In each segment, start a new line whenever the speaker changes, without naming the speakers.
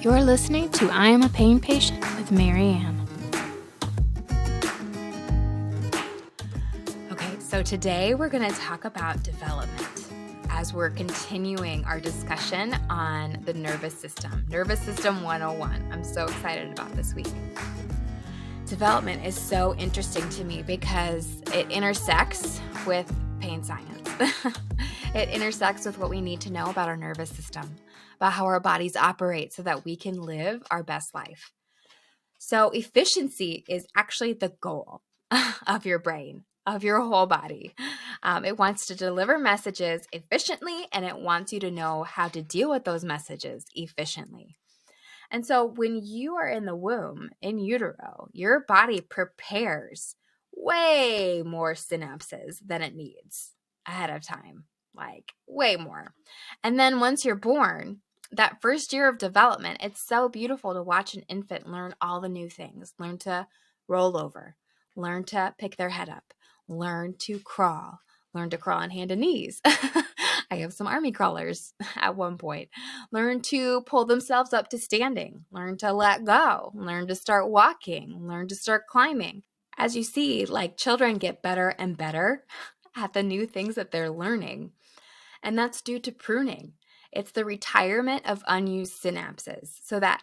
You're listening to I Am a Pain Patient with Mary Ann. Okay, so today we're going to talk about development as we're continuing our discussion on the nervous system. Nervous System 101. I'm so excited about this week. Development is so interesting to me because it intersects with pain science. It intersects with what we need to know about our nervous system, about how our bodies operate so that we can live our best life. So efficiency is actually the goal of your brain, of your whole body. It wants to deliver messages efficiently, and it wants you to know how to deal with those messages efficiently. And so when you are in the womb, in utero, your body prepares way more synapses than it needs ahead of time, like way more. And then once you're born, that first year of development, it's so beautiful to watch an infant learn all the new things, learn to roll over, learn to pick their head up, learn to crawl on hand and knees. I have some army crawlers at one point. Learn to pull themselves up to standing, learn to let go, learn to start walking, learn to start climbing. As you see, like children get better and better at the new things that they're learning. And that's due to pruning. It's the retirement of unused synapses so that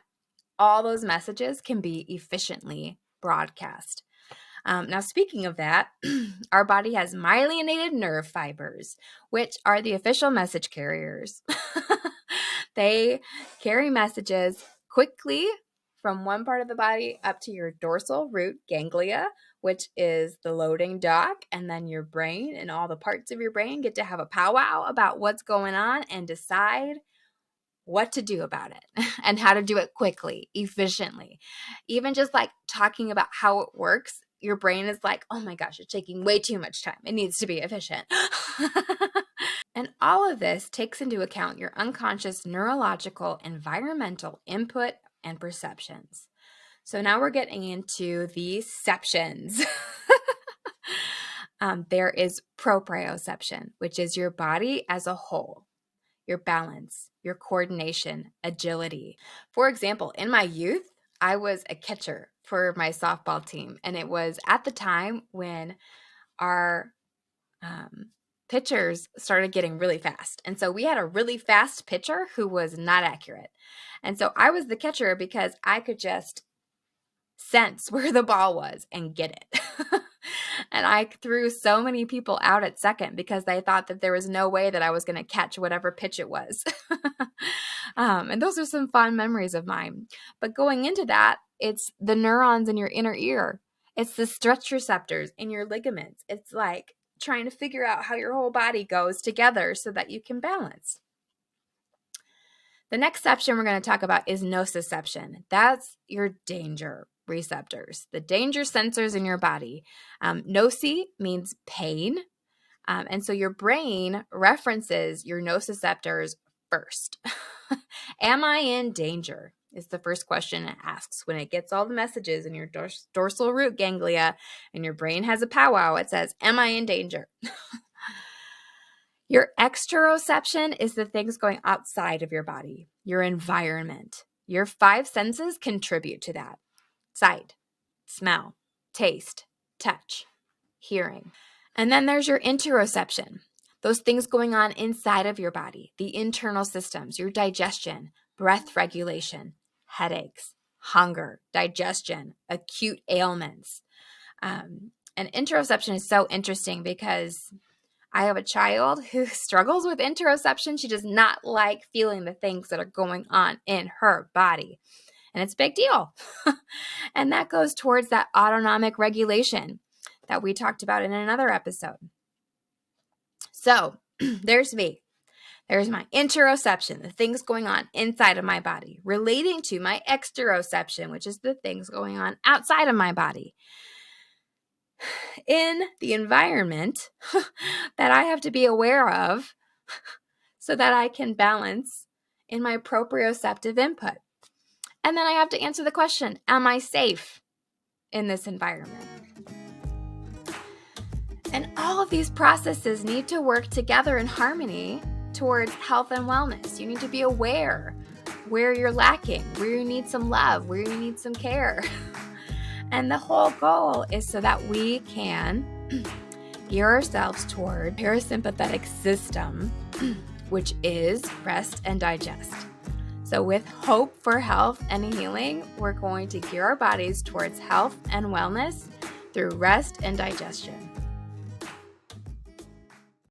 all those messages can be efficiently broadcast. Now, speaking of that, our body has myelinated nerve fibers, which are the official message carriers. They carry messages quickly from one part of the body up to your dorsal root ganglia, which is the loading dock, and then your brain and all the parts of your brain get to have a powwow about what's going on and decide what to do about it and how to do it quickly, efficiently. Even just like talking about how it works, your brain is like, oh my gosh, it's taking way too much time. It needs to be efficient. And all of this takes into account your unconscious neurological environmental input and perceptions. So now we're getting into the ceptions. There is proprioception, which is your body as a whole, your balance, your coordination, agility. For example, in my youth, I was a catcher for my softball team, and it was at the time when our pitchers started getting really fast. And so we had a really fast pitcher who was not accurate. And so I was the catcher because I could just sense where the ball was and get it. And I threw so many people out at second because they thought that there was no way that I was going to catch whatever pitch it was. And those are some fond memories of mine. But going into that, it's the neurons in your inner ear. It's the stretch receptors in your ligaments. It's like trying to figure out how your whole body goes together so that you can balance. The next section we're going to talk about is nociception. That's your danger receptors, the danger sensors in your body. Noci means pain. And so your brain references your nociceptors first. Am I in danger? Is the first question it asks. When it gets all the messages in your dorsal root ganglia and your brain has a powwow, it says, am I in danger? Your exteroception is the things going outside of your body, your environment. Your 5 senses contribute to that. Sight, smell, taste, touch, hearing. And then there's your interoception, those things going on inside of your body, the internal systems, your digestion, breath regulation, headaches, hunger, digestion, acute ailments. And interoception is so interesting because I have a child who struggles with interoception. She does not like feeling the things that are going on in her body. And it's a big deal. And that goes towards that autonomic regulation that we talked about in another episode. So there's me. There's my interoception, the things going on inside of my body, relating to my exteroception, which is the things going on outside of my body. In the environment that I have to be aware of so that I can balance in my proprioceptive input. And then I have to answer the question, am I safe in this environment? And all of these processes need to work together in harmony towards health and wellness. You need to be aware where you're lacking, where you need some love, where you need some care. And the whole goal is so that we can gear ourselves toward parasympathetic system, which is rest and digest. So with hope for health and healing, we're going to gear our bodies towards health and wellness through rest and digestion.